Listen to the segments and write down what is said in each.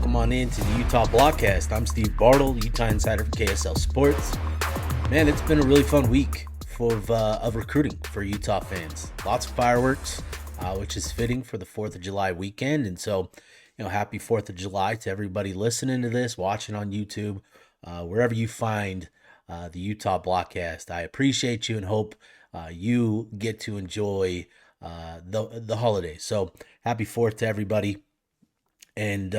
welcome on in to the Utah Blockcast. I'm Steve Bartle, Utah Insider for KSL Sports. Man, it's been a really fun week of recruiting for Utah fans. Lots of fireworks, which is fitting for the 4th of July weekend. And so, happy 4th of July to everybody listening to this, watching on YouTube, wherever you find the Utah Blockcast. I appreciate you and hope you get to enjoy the holidays. So happy 4th to everybody. And,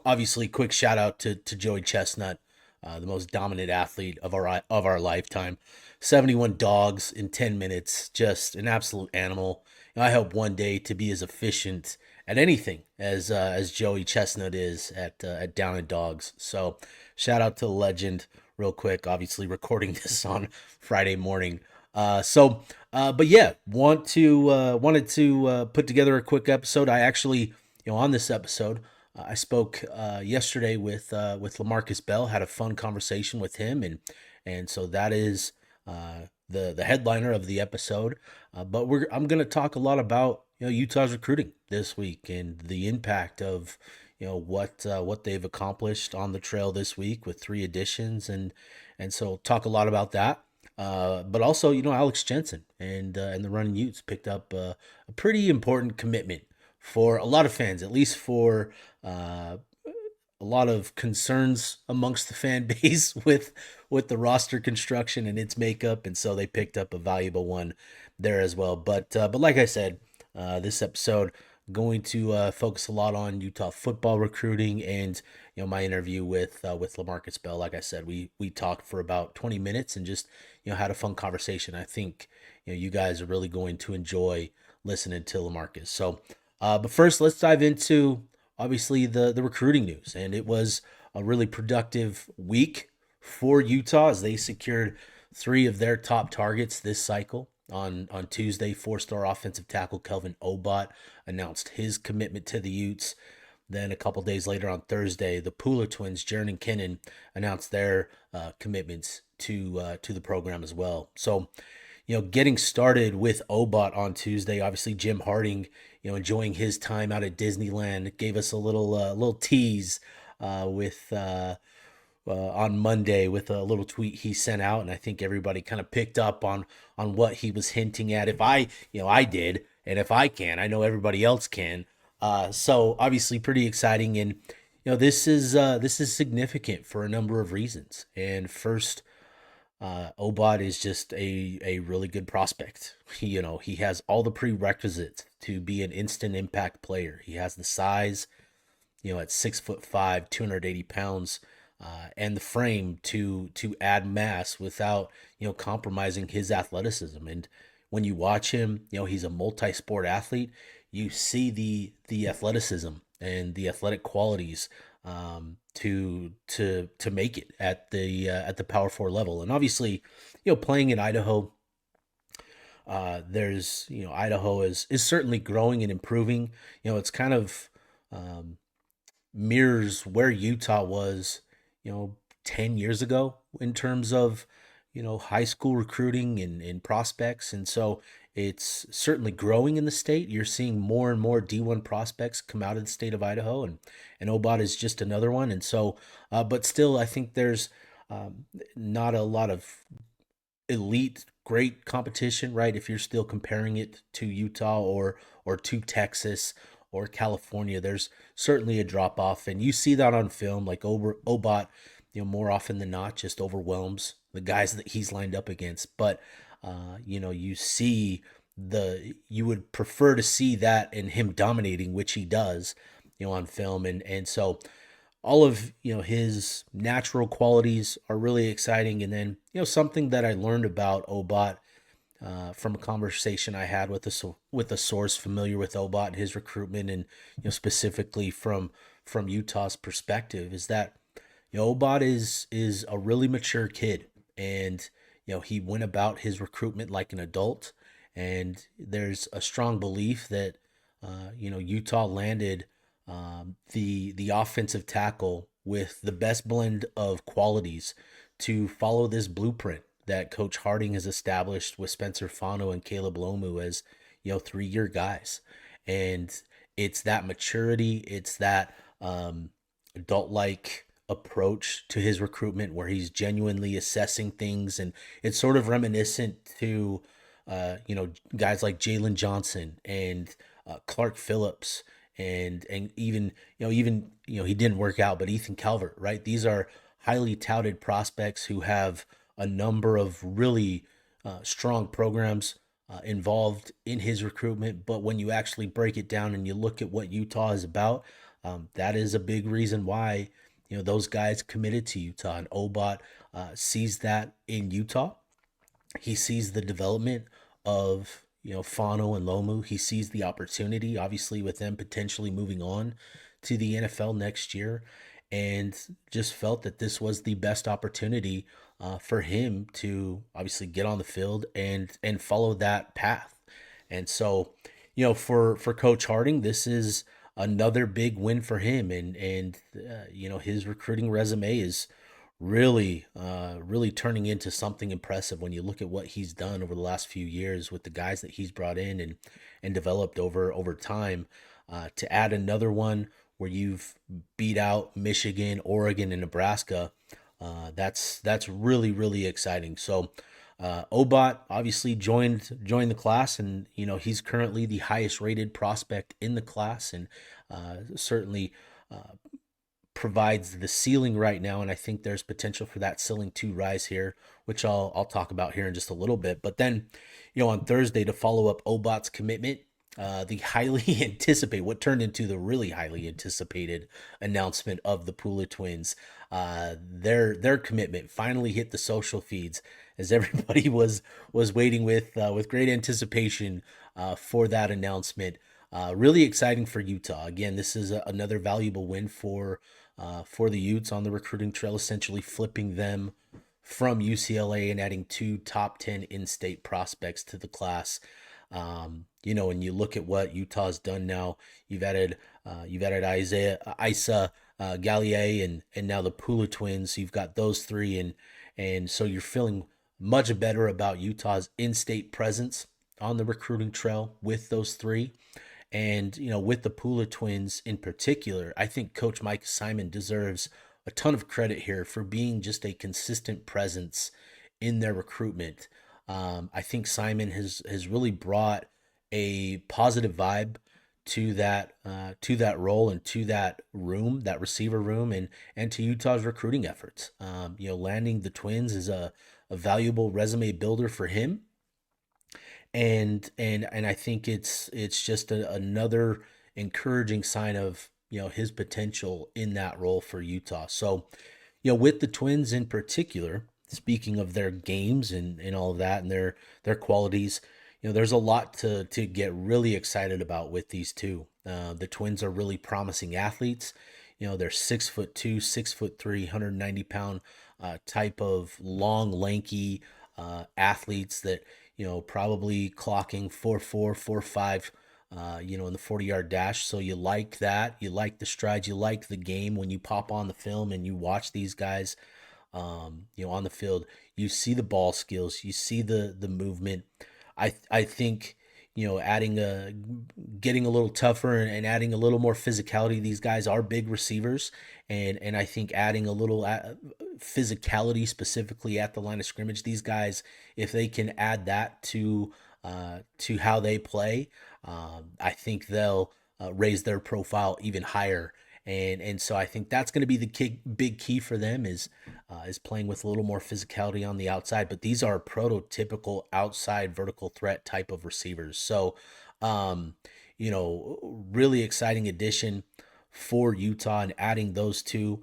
obviously quick shout out to Joey Chestnut, the most dominant athlete of our lifetime. 71 dogs in 10 minutes, just an absolute animal. I hope one day to be as efficient at anything as Joey Chestnut is at Down and Dogs. So shout out to the legend real quick, obviously recording this on Friday morning. But yeah, wanted to put together a quick episode. I actually, on this episode, I spoke yesterday with LaMarcus Bell, had a fun conversation with him, and so that is the headliner of the episode. But I'm going to talk a lot about Utah's recruiting this week and the impact of what they've accomplished on the trail this week with 3 additions, and so talk a lot about that. But also, Alex Jensen and the Running Utes picked up a pretty important commitment for a lot of fans, at least for a lot of concerns amongst the fan base with the roster construction and its makeup, and so they picked up a valuable one there as well. But like I said, this episode going to focus a lot on Utah football recruiting and my interview with LaMarcus Bell. Like I said, we talked for about 20 minutes and just had a fun conversation. I think you guys are really going to enjoy listening to LaMarcus. So. But first, let's dive into, obviously, the recruiting news. And it was a really productive week for Utah as they secured 3 of their top targets this cycle. On Tuesday, 4-star offensive tackle Kelvin Obott announced his commitment to the Utes. Then a couple days later on Thursday, the Pula Twins, Jaron Kennan, announced their commitments to the program as well. So, getting started with Obott on Tuesday, obviously Jim Harding, enjoying his time out at Disneyland, gave us a little tease on Monday with a little tweet he sent out, and I think everybody kind of picked up on what he was hinting at. If I did, and if I can, I know everybody else can. So obviously pretty exciting, and this is significant for a number of reasons. And first, Obott is just a really good prospect. He has all the prerequisites to be an instant impact player. He has the size, at 6'5", 280 pounds, and the frame to add mass without compromising his athleticism. And when you watch him, he's a multi-sport athlete. You see the athleticism and the athletic qualities to make it at the Power 4 level. And obviously, playing in Idaho, there's Idaho is certainly growing and improving. It's kind of mirrors where Utah was 10 years ago in terms of high school recruiting and prospects. And so it's certainly growing in the state. You're seeing more and more D1 prospects come out of the state of Idaho, and Obott is just another one. And so, but still, I think there's not a lot of elite, great competition, right? If you're still comparing it to Utah or to Texas or California, there's certainly a drop off, and you see that on film. Like Obott, more often than not, just overwhelms the guys that he's lined up against. But you see you would prefer to see that in him dominating, which he does, on film. And so all of, his natural qualities are really exciting. And then, something that I learned about Obott from a conversation I had with a source familiar with Obott and his recruitment, and, specifically from Utah's perspective, is that, Obott is a really mature kid, and he went about his recruitment like an adult, and there's a strong belief that Utah landed the offensive tackle with the best blend of qualities to follow this blueprint that Coach Harding has established with Spencer Fano and Caleb Lomu as 3-year guys. And it's that maturity, it's that adult-like approach to his recruitment where he's genuinely assessing things, and it's sort of reminiscent to guys like Jalen Johnson and Clark Phillips, and even he didn't work out, but Ethan Calvert, right? These are highly touted prospects who have a number of really strong programs involved in his recruitment. But when you actually break it down and you look at what Utah is about, that is a big reason why those guys committed to Utah. And Obot sees that in Utah. He sees the development of Fano and Lomu. He sees the opportunity, obviously, with them potentially moving on to the NFL next year, and just felt that this was the best opportunity for him to obviously get on the field and follow that path. And so, for Coach Harding, this is another big win for him, and his recruiting resume is really turning into something impressive when you look at what he's done over the last few years with the guys that he's brought in and developed over time. To add another one where you've beat out Michigan, Oregon, and Nebraska, that's really exciting. So Obot obviously joined the class, and he's currently the highest rated prospect in the class, and certainly provides the ceiling right now, and I think there's potential for that ceiling to rise here, which I'll talk about here in just a little bit. But then, on Thursday, to follow up Obot's commitment, the highly anticipated, what turned into the really highly anticipated announcement of the Pula Twins, their commitment finally hit the social feeds as everybody was waiting with great anticipation for that announcement. Really exciting for Utah. Again, this is another valuable win for the Utes on the recruiting trail, essentially flipping them from UCLA and adding 2 top 10 in-state prospects to the class. And you look at what Utah's done now. You've added Isa Gallier and now the Pula Twins. You've got those 3, and so you're feeling much better about Utah's in-state presence on the recruiting trail with those 3. And, with the Pula Twins in particular, I think Coach Mike Simon deserves a ton of credit here for being just a consistent presence in their recruitment. I think Simon has really brought a positive vibe to that role and to that room, that receiver room, and to Utah's recruiting efforts. Landing the Twins is a valuable resume builder for him. And I think it's just another encouraging sign of his potential in that role for Utah. So with the Twins in particular, speaking of their games and all of that and their qualities, there's a lot to get really excited about with these two. The Twins are really promising athletes. They're 6'2", 6'3", 190-pound type of long, lanky athletes that probably clocking 4.4, 4.5, in the 40-yard dash. So you like that. You like the strides. You like the game. When you pop on the film and you watch these guys, on the field, you see the ball skills. You see the movement. I think, getting a little tougher and adding a little more physicality. These guys are big receivers, and I think adding a little physicality specifically at the line of scrimmage. These guys, if they can add that to how they play, I think they'll raise their profile even higher. And so I think that's going to be the big key for them is playing with a little more physicality on the outside. But these are prototypical outside vertical threat type of receivers. So, really exciting addition for Utah, and adding those two.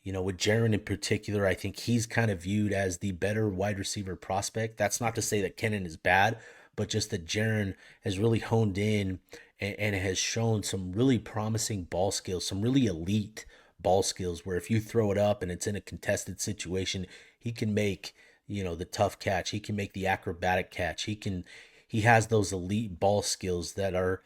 With Jaron in particular, I think he's kind of viewed as the better wide receiver prospect. That's not to say that Kennan is bad, but just that Jaron has really honed in and has shown some really promising ball skills, some really elite ball skills, where if you throw it up and it's in a contested situation, he can make, the tough catch. He can make the acrobatic catch. He has those elite ball skills that are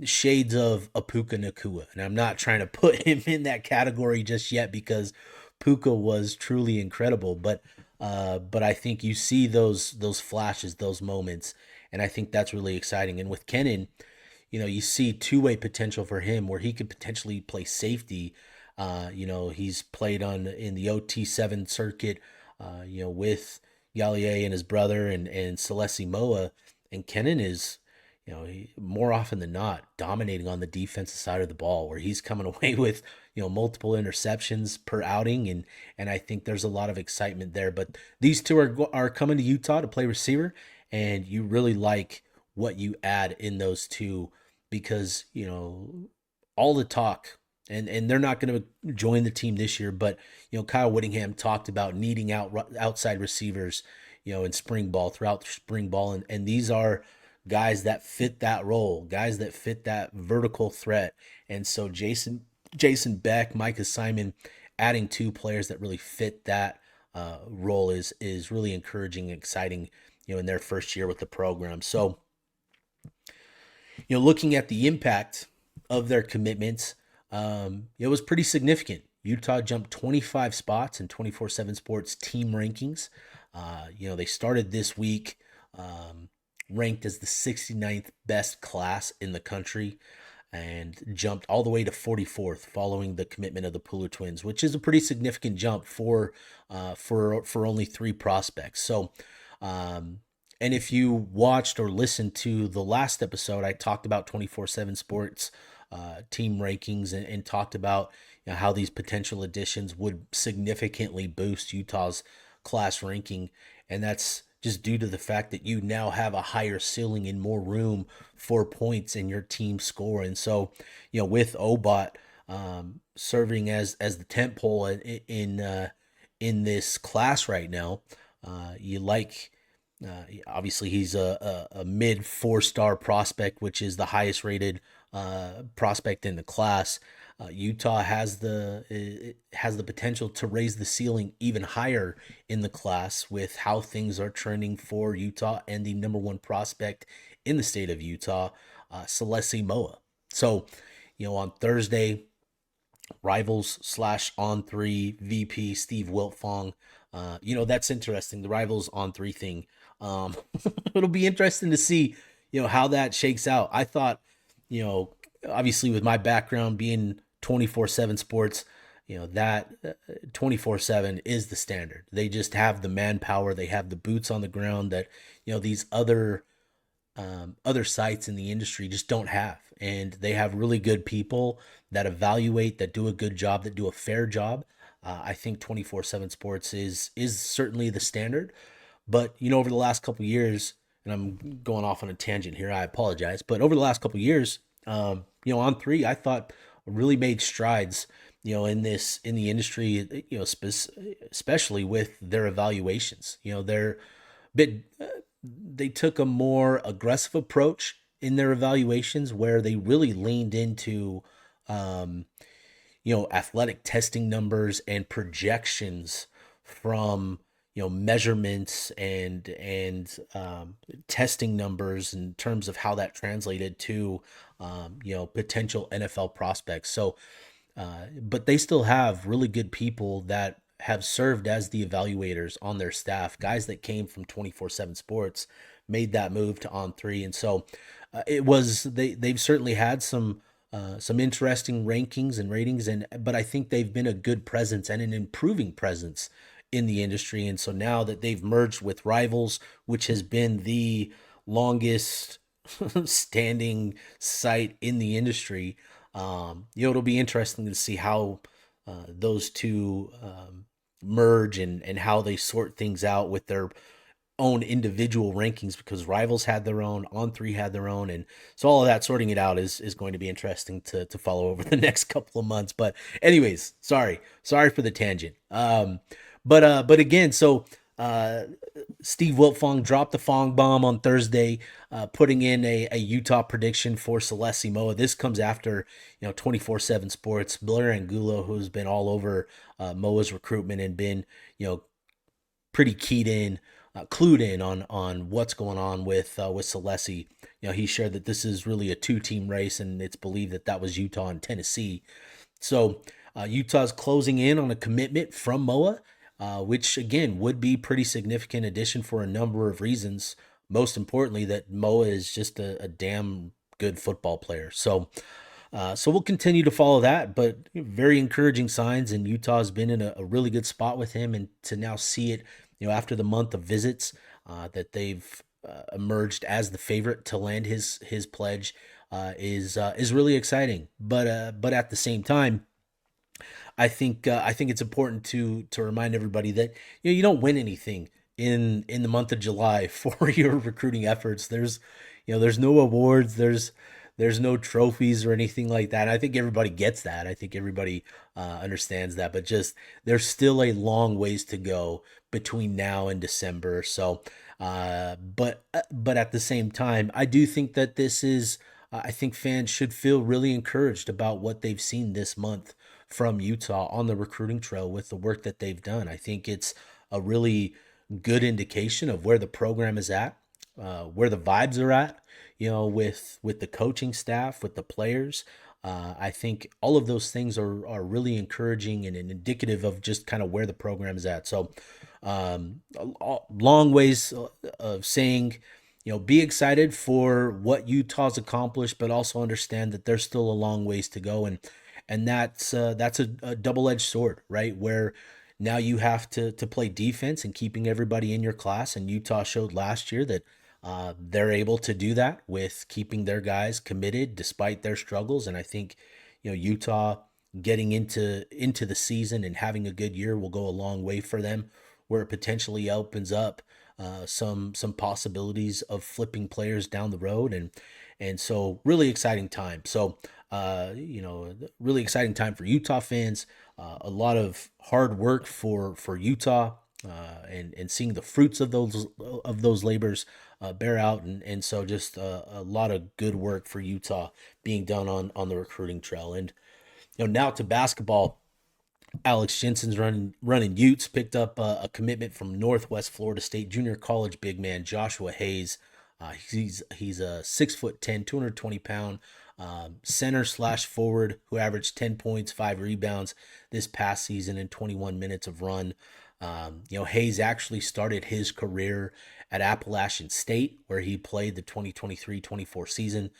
shades of a Puka Nacua. And I'm not trying to put him in that category just yet, because Puka was truly incredible. But I think you see those flashes, those moments, and I think that's really exciting. And with Kennan, you see two-way potential for him, where he could potentially play safety He's played in the OT7 circuit, with Gallier and his brother and Celeste Moa. And Kennan is, more often than not dominating on the defensive side of the ball, where he's coming away with, multiple interceptions per outing. And I think there's a lot of excitement there. But these two are coming to Utah to play receiver, and you really like what you add in those two because, all the talk, and they're not going to join the team this year, but Kyle Whittingham talked about needing outside receivers, in spring ball, throughout spring ball, and these are guys that fit that role, guys that fit that vertical threat. And so Jason Beck, Micah Simon, adding two players that really fit that role is really encouraging and exciting, in their first year with the program. So, looking at the impact of their commitments, it was pretty significant. Utah jumped 25 spots in 24/7 Sports team rankings. They started this week ranked as the 69th best class in the country and jumped all the way to 44th following the commitment of the Pula Twins, which is a pretty significant jump for only three prospects. So, and if you watched or listened to the last episode, I talked about 24/7 Sports team rankings and talked about how these potential additions would significantly boost Utah's class ranking. And that's just due to the fact that you now have a higher ceiling and more room for points in your team score. And so, with Obot serving as the tent pole in this class right now, you like. Obviously, he's a mid 4-star prospect, which is the highest rated prospect in the class. Utah has the potential to raise the ceiling even higher in the class with how things are trending for Utah and the number one prospect in the state of Utah, Celeste Moa. So, on Thursday, Rivals / On3 VP Steve Wiltfong. That's interesting. The Rivals On3 thing. It'll be interesting to see, how that shakes out. I thought, obviously with my background being 24/7 Sports, that 24/7 is the standard. They just have the manpower. They have the boots on the ground that, these other sites in the industry just don't have. And they have really good people that evaluate, that do a good job, that do a fair job. I think 24/7 Sports is certainly the standard. But, over the last couple of years, and I'm going off on a tangent here, I apologize. But over the last couple of years, On3, I thought really made strides, in the industry, especially with their evaluations. They took a more aggressive approach in their evaluations where they really leaned into, athletic testing numbers and projections from, measurements and testing numbers in terms of how that translated to, potential NFL prospects. So, but they still have really good people that have served as the evaluators on their staff, guys that came from 24/7 Sports, made that move to On3. And so they've certainly had some interesting rankings and ratings, but I think they've been a good presence and an improving presence in the industry. And so now that they've merged with Rivals, which has been the longest standing site in the industry, it'll be interesting to see how those two merge and how they sort things out with their own individual rankings, because Rivals had their own, On3 had their own, and so all of that sorting it out is going to be interesting to follow over the next couple of months. But anyways, sorry for the tangent. But again, so Steve Wiltfong dropped the Fong bomb on Thursday, putting in a Utah prediction for Celeste Moa. This comes after 24/7 Sports, Blair Angulo, who's been all over Moa's recruitment and been pretty clued in on what's going on with Celeste. He shared that this is really a 2-team race, and it's believed that was Utah and Tennessee. So Utah's closing in on a commitment from Moa, which again would be pretty significant addition for a number of reasons. Most importantly, that Moa is just a damn good football player. So So we'll continue to follow that, but very encouraging signs. And Utah's been in a really good spot with him, and to now see it, after the month of visits, that they've emerged as the favorite to land his pledge is really exciting. But at the same time, I think it's important to remind everybody that you don't win anything in the month of July for your recruiting efforts. There's no awards, there's no trophies or anything like that. I think everybody gets that. I think everybody understands that. But just there's still a long ways to go between now and December. So, but at the same time, I do think that this is. I think fans should feel really encouraged about what they've seen this month from Utah on the recruiting trail with the work that they've done. I think it's a really good indication of where the program is at, where the vibes are at, with the coaching staff, with the players. I think all of those things are really encouraging and indicative of just kind of where the program is at. So, long ways of saying, be excited for what Utah's accomplished, but also understand that there's still a long ways to go, and that's a double-edged sword, right? Where now you have to play defense and keeping everybody in your class, and Utah showed last year that they're able to do that with keeping their guys committed despite their struggles. And I think Utah getting into the season and having a good year will go a long way for them, where it potentially opens up some possibilities of flipping players down the road, and so really exciting time. So really exciting time for Utah fans. A lot of hard work for Utah, and seeing the fruits of those labors bear out, and so just a lot of good work for Utah being done on the recruiting trail. And now to basketball. Alex Jensen's running Utes picked up a commitment from Northwest Florida State junior college big man Joshua Hayes. He's a 6'10", 220-pound center slash forward who averaged 10 points, 5 rebounds this past season in 21 minutes of run. Hayes actually started his career at Appalachian State, where he played the 2023-24 season.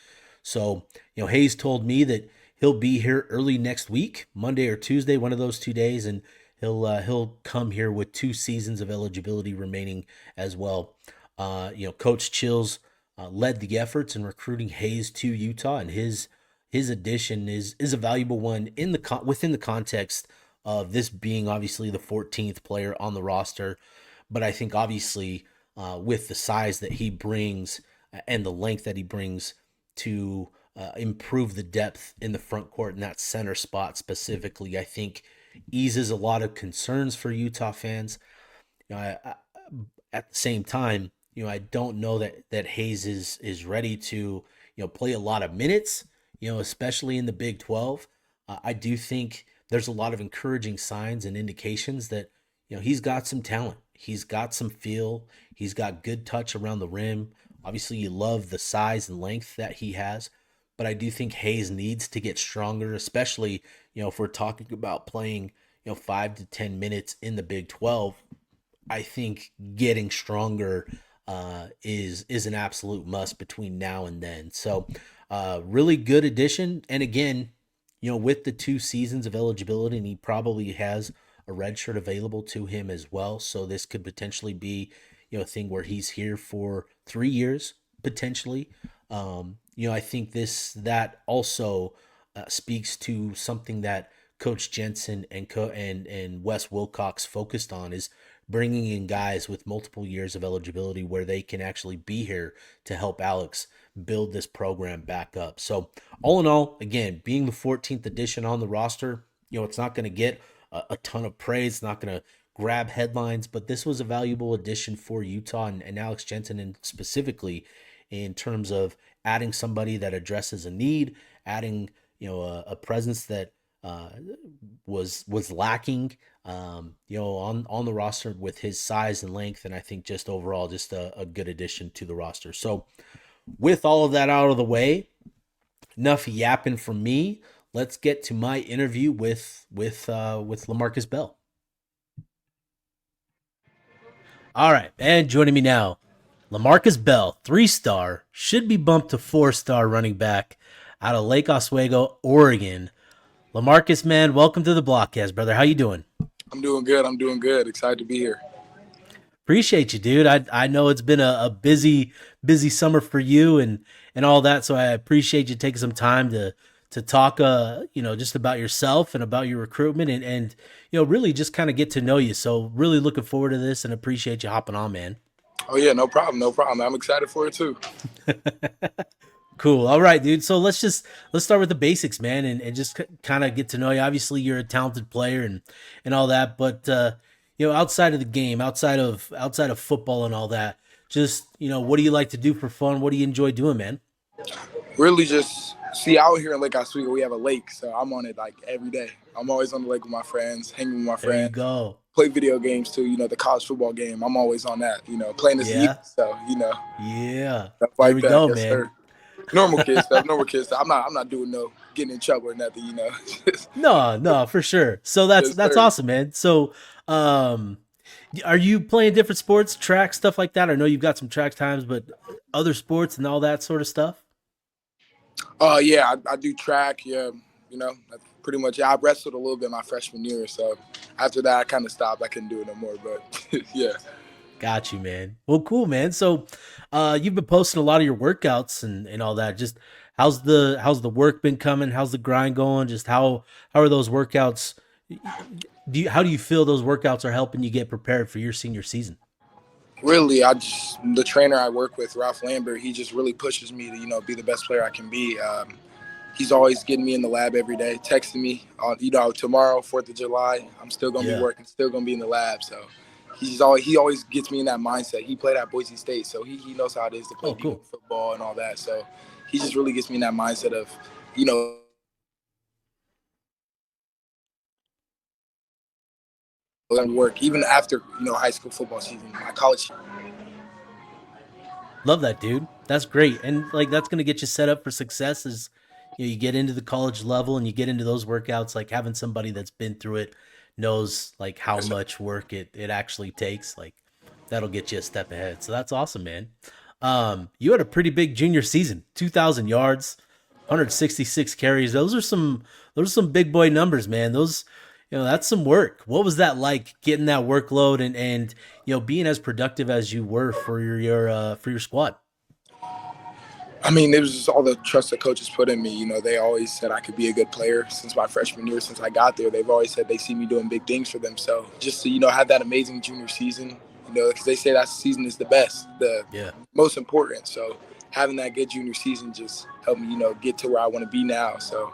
So, Hayes told me that he'll be here early next week, Monday or Tuesday, one of those 2 days, and he'll come here with 2 seasons of eligibility remaining as well. Coach Chills led the efforts in recruiting Hayes to Utah, and his addition is a valuable one within the context of this being obviously the 14th player on the roster. But I think obviously with the size that he brings and the length that he brings to improve the depth in the front court and that center spot specifically, I think eases a lot of concerns for Utah fans. At the same time, I don't know that Hayes is ready to play a lot of minutes, especially in the Big 12. I do think there's a lot of encouraging signs and indications that he's got some talent, he's got some feel, he's got good touch around the rim. Obviously, you love the size and length that he has, but I do think Hayes needs to get stronger, especially, if we're talking about playing, 5 to 10 minutes in the Big 12. I think getting stronger is an absolute must between now and then. So, really good addition. And again, with the 2 seasons of eligibility, and he probably has a red shirt available to him as well. So this could potentially be, a thing where he's here for 3 years, potentially. I think that also speaks to something that Coach Jensen and Wes Wilcox focused on, is bringing in guys with multiple years of eligibility where they can actually be here to help Alex build this program back up. So all in all, again, being the 14th edition on the roster, it's not going to get a ton of praise. It's not going to grab headlines, but this was a valuable addition for Utah and Alex Jensen, and specifically in terms of adding somebody that addresses a need, adding a presence that was lacking on the roster with his size and length, and I think just overall just a good addition to the roster. So with all of that out of the way, enough yapping from me. Let's get to my interview with LaMarcus Bell. All right, and joining me now, LaMarcus Bell, 3-star, should be bumped to 4-star running back out of Lake Oswego, Oregon. LaMarcus, man, welcome to the Blockcast, brother. How you doing? I'm doing good. I'm doing good. Excited to be here. Appreciate you, dude. I know it's been a busy summer for you and all that, so I appreciate you taking some time to talk just about yourself and about your recruitment and really just kind of get to know you. So really looking forward to this and appreciate you hopping on, man. Oh yeah, no problem, no problem. I'm excited for it too. Cool. All right, dude. So let's start with the basics, man, and just kind of get to know you. Obviously, you're a talented player and all that, but outside of the game, outside of football and all that, just what do you like to do for fun? What do you enjoy doing, man? Really, just see out here in Lake Oswego, we have a lake, so I'm on it like every day. I'm always on the lake with my friends, hanging with my There you friends. go. Play video games too. The college football game. I'm always on that. Playing as a youth, Yeah. so Yeah. stuff There like we that. go, Yes, man. sir. Normal kid stuff. Normal kid stuff. I'm not doing no getting in trouble or nothing. No, no, for sure. So that's Yes, that's sir. awesome, man. So, um, are you playing different sports, track stuff like that? I know you've got some track times, but other sports and all that sort of stuff. Yeah, I do track. Yeah, that's pretty much. Yeah, I wrestled a little bit my freshman year, so after that I kind of stopped. I couldn't do it no more. But yeah, Got you, man. Well, cool, man. So, you've been posting a lot of your workouts and all that. Just how's the work been coming? How's the grind going? Just how are those workouts? How do you feel those workouts are helping you get prepared for your senior season? really, the trainer I work with, Ralph Lambert, he just really pushes me to be the best player I can be. He's always getting me in the lab every day, texting me on tomorrow, 4th of July, I'm still gonna be Yeah. working, still gonna be in the lab. So he always gets me in that mindset. He played at Boise State, so he knows how it is to play Oh, D1 cool. football and all that. So he just really gets me in that mindset of you know work even after high school football season, my college. Love that, dude. That's great. And like that's gonna get you set up for success as you get into the college level and you get into those workouts, like having somebody that's been through it knows like how Yes, sir. much work it actually takes. Like that'll get you a step ahead. So that's awesome, man. You had a pretty big junior season, 2,000 yards, 166 carries. Those are some big boy numbers, man. Those that's some work. What was that like getting that workload and being as productive as you were for your squad? I mean, it was just all the trust that coaches put in me. They always said I could be a good player since my freshman year. Since I got there, they've always said they see me doing big things for them. So just to have that amazing junior season, because they say that season is the best, the Yeah. most important. So having that good junior season just helped me, get to where I want to be now. So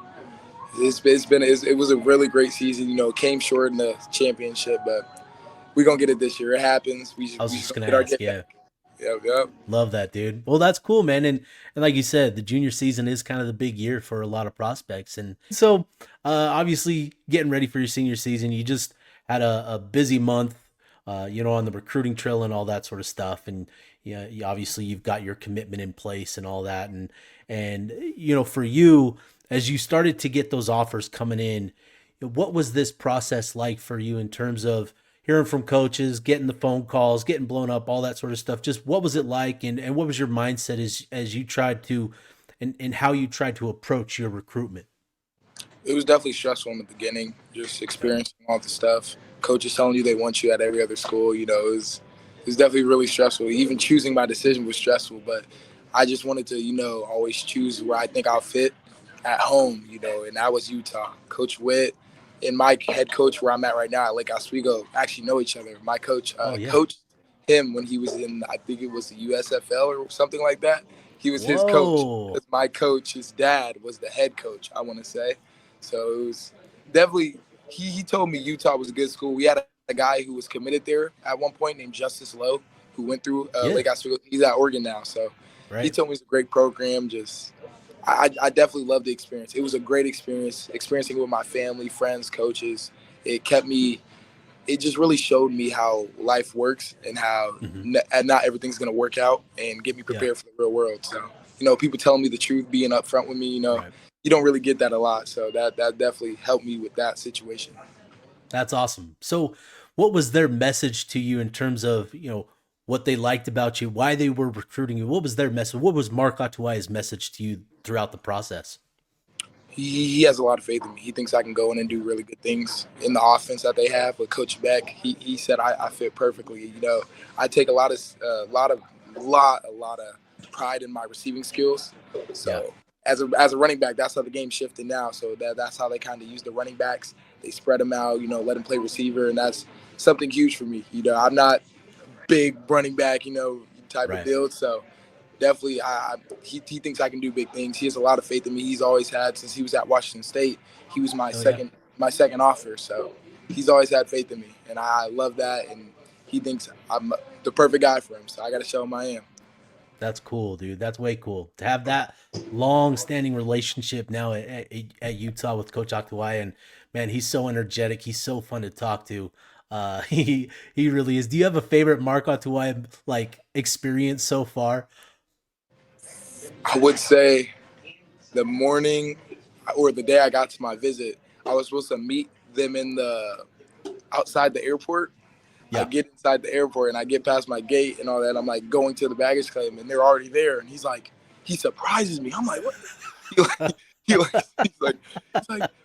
it was a really great season. Came short in the championship, but we're gonna get it this year. It happens. We I just, was we just just gonna gonna get our ask, get yeah. back. Yep, yep. Love that, dude. Well, that's cool, man. And like you said, the junior season is kind of the big year for a lot of prospects. And so, obviously, getting ready for your senior season, you just had a busy month, on the recruiting trail and all that sort of stuff. And yeah, obviously, you've got your commitment in place and all that. And for you, as you started to get those offers coming in, what was this process like for you in terms of hearing from coaches, getting the phone calls, getting blown up, all that sort of stuff? Just what was it like and what was your mindset as you tried to and how you tried to approach your recruitment? It was definitely stressful in the beginning, just Okay. experiencing all the stuff. Coaches telling you they want you at every other school, it was definitely really stressful. Even choosing my decision was stressful, but I just wanted to, always choose where I think I'll fit at home, and that was Utah. Coach Witt and my head coach where I'm at right now at Lake Oswego actually know each other. My coach Oh yeah. coached him when he was in, I think it was the USFL or something like that. He was his coach Whoa. because my coach, his dad, was the head coach, I want to say. So it was definitely, he told me Utah was a good school. We had a guy who was committed there at one point named Justice Lowe, who went through Yeah. Lake Oswego. He's at Oregon now. So he Right. told me it's a great program. Just I definitely loved the experience. It was a great experience, experiencing it with my family, friends, coaches. It kept me. It just really showed me how life works and how Hmm. and not everything's gonna work out, and get me Yeah. prepared for the real world. So people telling me the truth, being upfront with me. Right. You don't really get that a lot. So that definitely helped me with that situation. That's awesome. So what was their message to you in terms of, what they liked about you, why they were recruiting you? What was their message? What was Mark Atuaya's message to you throughout the process? he has a lot of faith in me. He thinks I can go in and do really good things in the offense that they have with Coach Beck. He said I fit perfectly. I take a lot of pride in my receiving skills. Yeah. So as a running back, that's how the game shifted now. So that's how they kind of use the running backs. They spread them out, let them play receiver, and that's something huge for me. I'm not big running back, type of Right. build. So definitely, he thinks I can do big things. He has a lot of faith in me. He's always had since he was at Washington State. He was my Oh yeah. second offer. So he's always had faith in me, and I love that. And he thinks I'm the perfect guy for him. So I got to show him I am. That's cool, dude. That's way cool to have that long-standing relationship now at Utah with Coach Aktawai. And man, he's so energetic. He's so fun to talk to. He really is. Do you have a favorite Mark Aktawai like experience so far? I would say the morning or the day I got to my visit, I was supposed to meet them in the outside the airport. I Yeah. get inside the airport and I get past my gate and all that. I'm like going to the baggage claim and they're already there. And he surprises me. I'm like, what? He like, he's like,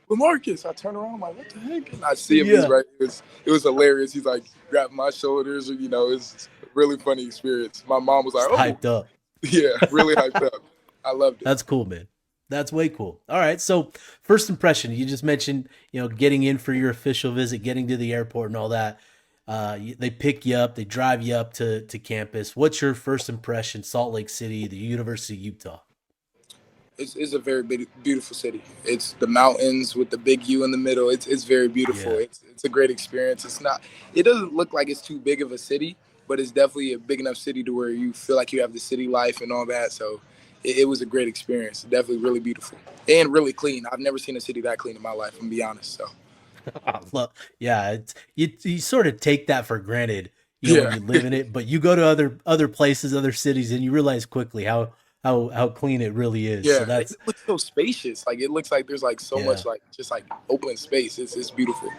LaMarcus. I turn around, I'm like, what the heck? And I see him. He's Yeah. right. It was hilarious. He's like grabbing my shoulders. It's a really funny experience. My mom was like, Just oh, hyped up. yeah, really hyped up. I loved it. That's cool, man. That's way cool. All right. So, first impression, you just mentioned, getting in for your official visit, getting to the airport and all that. They pick you up, they drive you up to campus. What's your first impression, Salt Lake City, the University of Utah? It's a very beautiful city. It's the mountains with the big U in the middle. It's very beautiful. Yeah. It's a great experience. It doesn't look like it's too big of a city, but it's definitely a big enough city to where you feel like you have the city life and all that. So it was a great experience. Definitely really beautiful and really clean. I've never seen a city that clean in my life, I'm gonna be honest. So Yeah, you sort of take that for granted, when yeah, you live in it, but you go to other places, other cities, and you realize quickly how clean it really is. So yeah. that's It looks so spacious. Like it looks like there's like so yeah. much like just like open space. It's beautiful.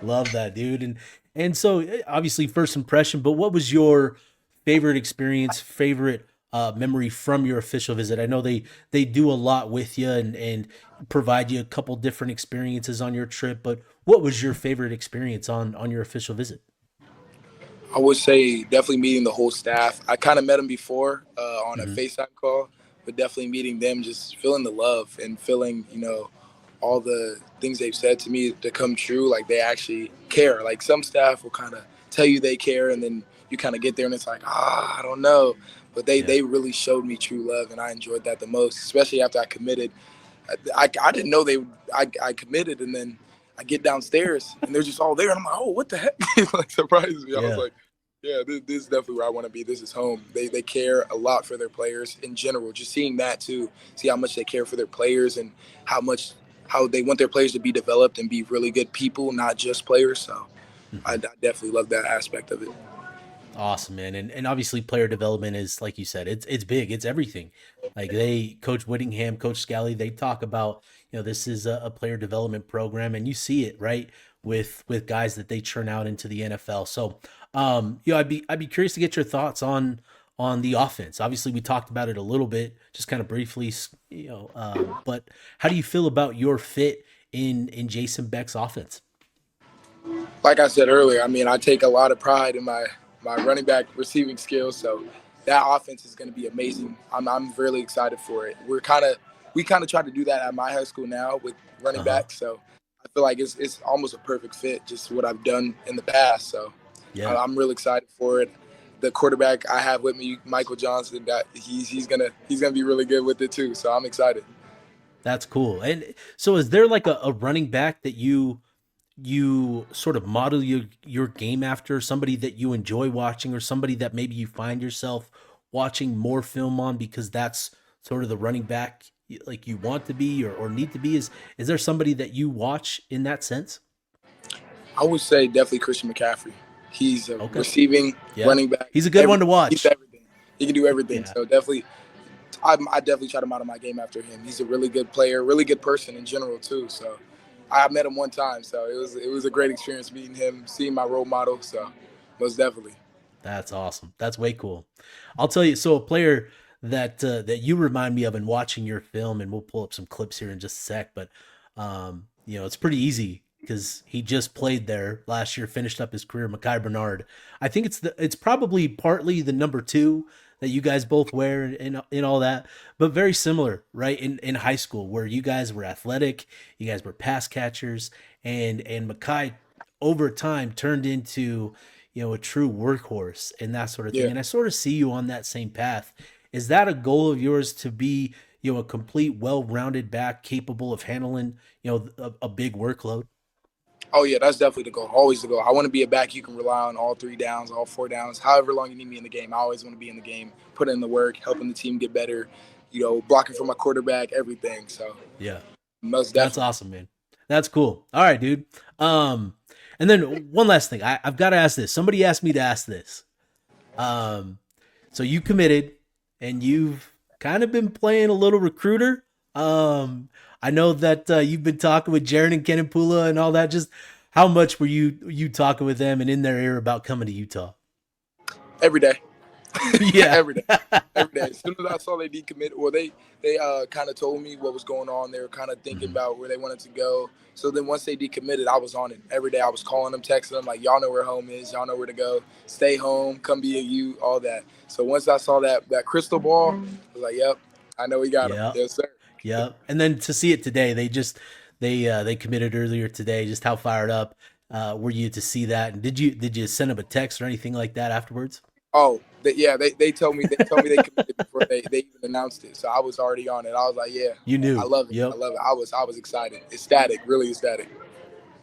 Love that, dude. And so obviously first impression, but what was your favorite experience, favorite memory from your official visit? I know they do a lot with you and provide you a couple different experiences on your trip, but what was your favorite experience on your official visit? I would say definitely meeting the whole staff. I kind of met them before on a Hmm. FaceTime call, but definitely meeting them, just feeling the love and feeling, all the things they've said to me to come true. Like they actually care. Like some staff will kind of tell you they care, and then you kind of get there and it's like, I don't know. But Yeah. they really showed me true love, and I enjoyed that the most, especially after I committed. I didn't know they would. I committed, and then I get downstairs and they're just all there, and I'm like, oh, what the heck? It like surprised me. I was Yeah. like, yeah, this is definitely where I want to be. This is home. They care a lot for their players in general. Just seeing that too, see how much they care for their players and how they want their players to be developed and be really good people, not just players. So I Mhm. definitely love that aspect of it. Awesome, man. And obviously player development is like you said, it's big, it's everything. Like they Coach Whittingham, Coach Scally, they talk about, this is a player development program and you see it, right? With guys that they churn out into the NFL. So I'd be curious to get your thoughts on the offense. Obviously we talked about it a little bit, just kind of briefly, but how do you feel about your fit in Jason Beck's offense? Like I said earlier, I mean, I take a lot of pride in my running back receiving skills. So that offense is going to be amazing. I'm really excited for it. We kind of try to do that at my high school now with running Uh-huh. backs. So I feel like it's almost a perfect fit, just what I've done in the past. So Yeah. I'm really excited for it. The quarterback I have with me, Michael Johnson, that he's gonna be really good with it too. So I'm excited. That's cool. And so is there like a running back that you sort of model your game after, somebody that you enjoy watching or somebody that maybe you find yourself watching more film on because that's sort of the running back like you want to be or need to be? Is there somebody that you watch in that sense? I would say definitely Christian McCaffrey. He's a Okay. receiving Yeah. running back. He's a good one to He's watch. everything. He can do everything. Yeah. So definitely, I definitely try to model my game after him. He's a really good player, really good person in general too. So I met him one time, so it was a great experience meeting him, seeing my role model. So most definitely. That's awesome. That's way cool. I'll tell you, so a player that you remind me of in watching your film, and we'll pull up some clips here in just a sec. But it's pretty easy because he just played there last year, finished up his career. Mekhi Bernard. I think it's probably partly the number 2 that you guys both wear and all that, but very similar, right? In high school, where you guys were athletic, you guys were pass catchers, and Mekhi over time turned into a true workhorse and that sort of thing. Yeah. And I sort of see you on that same path. Is that a goal of yours to be a complete, well-rounded back capable of handling a big workload? Oh yeah, that's definitely the goal. Always the goal. I want to be a back you can rely on all 3 downs, all 4 downs, however long you need me in the game. I always want to be in the game, put in the work, helping the team get better, blocking for my quarterback, everything. So Yeah. most That's definitely. awesome, man. That's cool. All right, dude. And then one last thing. I've got to ask this. Somebody asked me to ask this. So you committed and you've kind of been playing a little recruiter. I know that you've been talking with Jaron Kennan Pula and all that. Just how much were you talking with them and in their ear about coming to Utah? Every day. Yeah. Every day. Every day. As soon as I saw they decommitted, or they kind of told me what was going on. They were kind of thinking about where they wanted to go. So then once they decommitted, I was on it. Every day I was calling them, texting them, like, y'all know where home is. Y'all know where to go. Stay home. Come be a U, all that. So once I saw that crystal ball, I was like, yep, I know we got him. Yeah. Yes, sir. Yeah. And then to see it today, they committed earlier today. Just how fired up were you to see that? And did you send them a text or anything like that afterwards? Oh, they told me they committed before they even announced it. So I was already on it. I was like, yeah, You I knew. love it. I Yep. love it. I was excited, ecstatic, really ecstatic.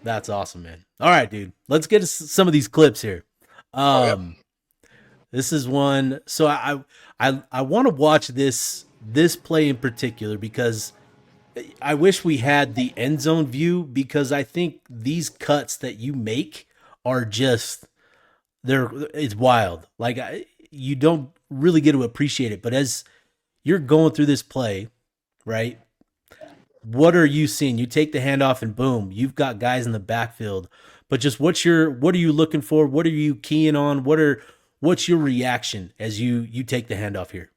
That's awesome, man. All right, dude. Let's get some of these clips here. Oh, yep. Um, this is one. So I want to watch this play in particular because I wish we had the end zone view because I think these cuts that you make are just it's wild. Like you don't really get to appreciate it, but as you're going through this play, right? What are you seeing? You take the handoff and boom, you've got guys in the backfield. But just what are you looking for? What are you keying on? What's your reaction as you take the handoff here?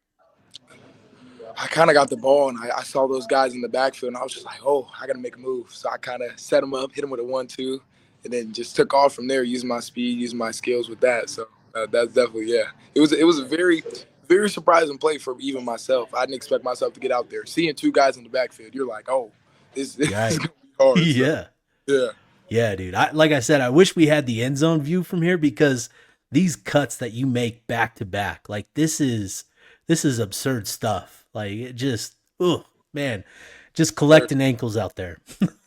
I kind of got the ball, and I saw those guys in the backfield, and I was just like, oh, I got to make a move. So I kind of set them up, hit them with a 1-2, and then just took off from there, using my speed, using my skills with that. So that's definitely, yeah. It was a very, very surprising play for even myself. I didn't expect myself to get out there. Seeing 2 guys in the backfield, you're like, oh, this is Right. going to be hard. So, Yeah. yeah. Yeah, dude. Like I said, I wish we had the end zone view from here because these cuts that you make back to back, like this is absurd stuff. Like it just, oh man, just collecting ankles out there.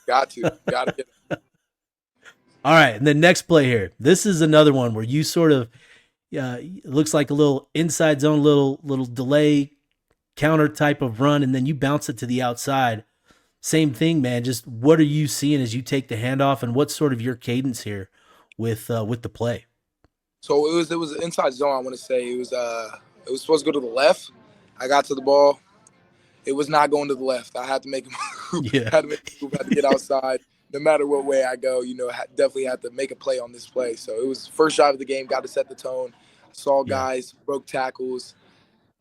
Got to get it. All right, and the next play here. This is another one where you sort of it looks like a little inside zone, little delay counter type of run, and then you bounce it to the outside. Same thing, man. Just what are you seeing as you take the handoff, and what's sort of your cadence here with the play? So it was an inside zone. I want to say it was supposed to go to the left. I got to the ball. It was not going to the left. I had to make a move. Yeah. I had to make a move. I had to get outside. No matter what way I go, definitely had to make a play on this play. So it was first drive of the game. Got to set the tone. Saw guys broke tackles,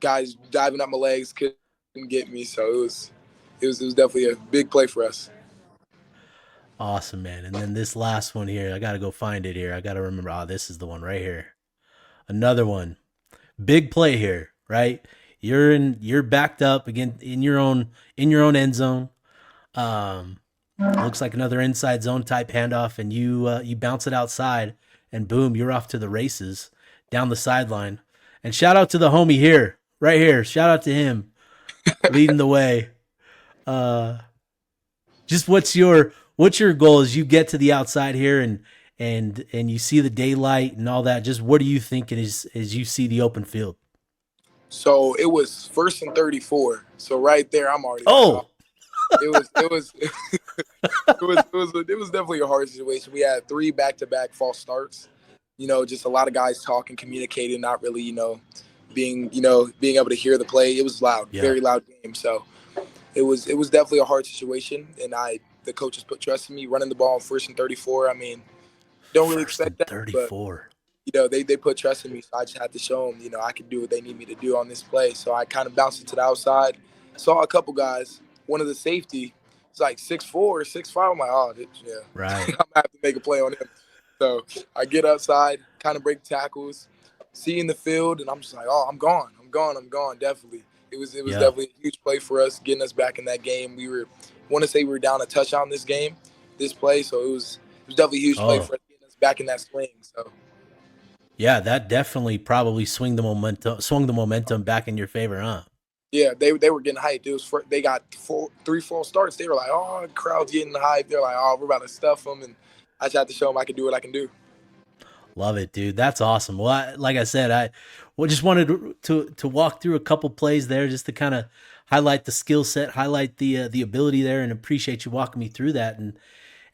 guys diving up my legs, couldn't get me. So it was definitely a big play for us. Awesome, man. And then this last one here, I got to go find it here. I got to remember. This is the one right here. Another one. Big play here, right? You're backed up again in your own end zone. Looks like another inside zone type handoff, and you bounce it outside, and boom, you're off to the races down the sideline. And shout out to the homie here, right here. Shout out to him leading the way. Just what's your goal as you get to the outside here and you see the daylight and all that? Just what are you thinking as you see the open field? So it was 1st and 34. So right there, I'm already. Oh, it was it was definitely a hard situation. We had 3 back-to-back false starts. Just a lot of guys talking, communicating, not really, being able to hear the play. It was loud, very loud game. So it was definitely a hard situation, and the coaches put trust in me running the ball on 1st and 34. I mean, don't really expect that. 34. they put trust in me, so I just had to show them, I can do what they need me to do on this play. So I kind of bounced it to the outside, saw a couple guys. One of the safety, it's like 6'4", 6'5". I'm like, oh, yeah, Right. I'm gonna have to make a play on him. So I get outside, kind of break tackles, see in the field, and I'm just like, oh, I'm gone. Definitely, it was Yeah. definitely a huge play for us, getting us back in that game. Want to say we were down a touchdown this play, so it was definitely a huge play Oh, for us, getting us back in that swing. So. yeah. That definitely probably swung the momentum back in your favor, huh? Yeah, they were getting hyped. They got three full starts. They were like, oh, the crowd's getting hyped. They're like, oh, we're about to stuff them, and I just had to show them I can do what I can do. Love it, dude. That's awesome. Well, like I said, just wanted to walk through a couple plays there, just to kind of highlight the skill set, highlight the ability there, and appreciate you walking me through that.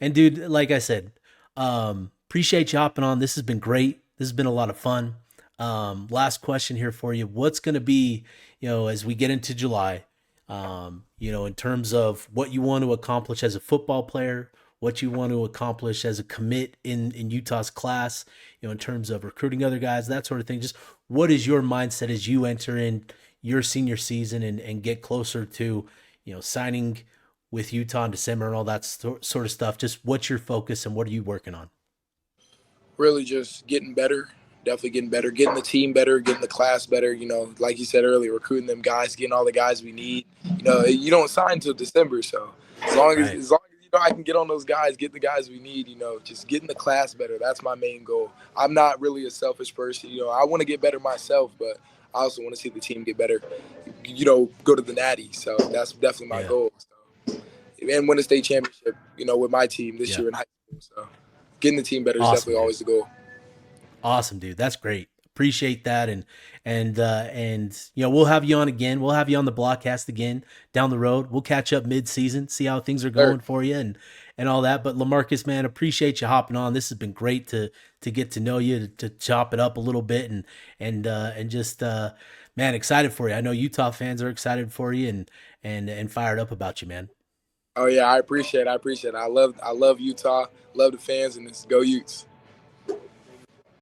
And dude, like I said, appreciate you hopping on. This has been great. This has been a lot of fun. Last question here for you: what's going to be, as we get into July, in terms of what you want to accomplish as a football player, what you want to accomplish as a commit in Utah's class, in terms of recruiting other guys, that sort of thing. Just what is your mindset as you enter in your senior season and get closer to, signing with Utah in December and all that sort of stuff? Just what's your focus and what are you working on? Really, just getting better. Definitely getting better, getting the team better, getting the class better. Like you said earlier, recruiting them guys, getting all the guys we need. You don't sign until December, so Right. as long as I can get on those guys, get the guys we need. Just getting the class better. That's my main goal. I'm not really a selfish person. I want to get better myself, but I also want to see the team get better. Go to the Natty. So that's definitely my Yeah. goal. So, and win a state championship. With my team this Yeah. year in high school. So getting the team better is Awesome, definitely dude. always the goal. Awesome, dude. That's great. Appreciate that. And we'll have you on again. We'll have you on the Blockcast again down the road. We'll catch up mid-season, see how things are Sure. going for you and all that. But LaMarcus, man, appreciate you hopping on. This has been great to get to know you, to chop it up a little bit and just man, excited for you. I know Utah fans are excited for you and fired up about you, man. Oh yeah, I appreciate it. I love Utah, love the fans, and it's go Utes.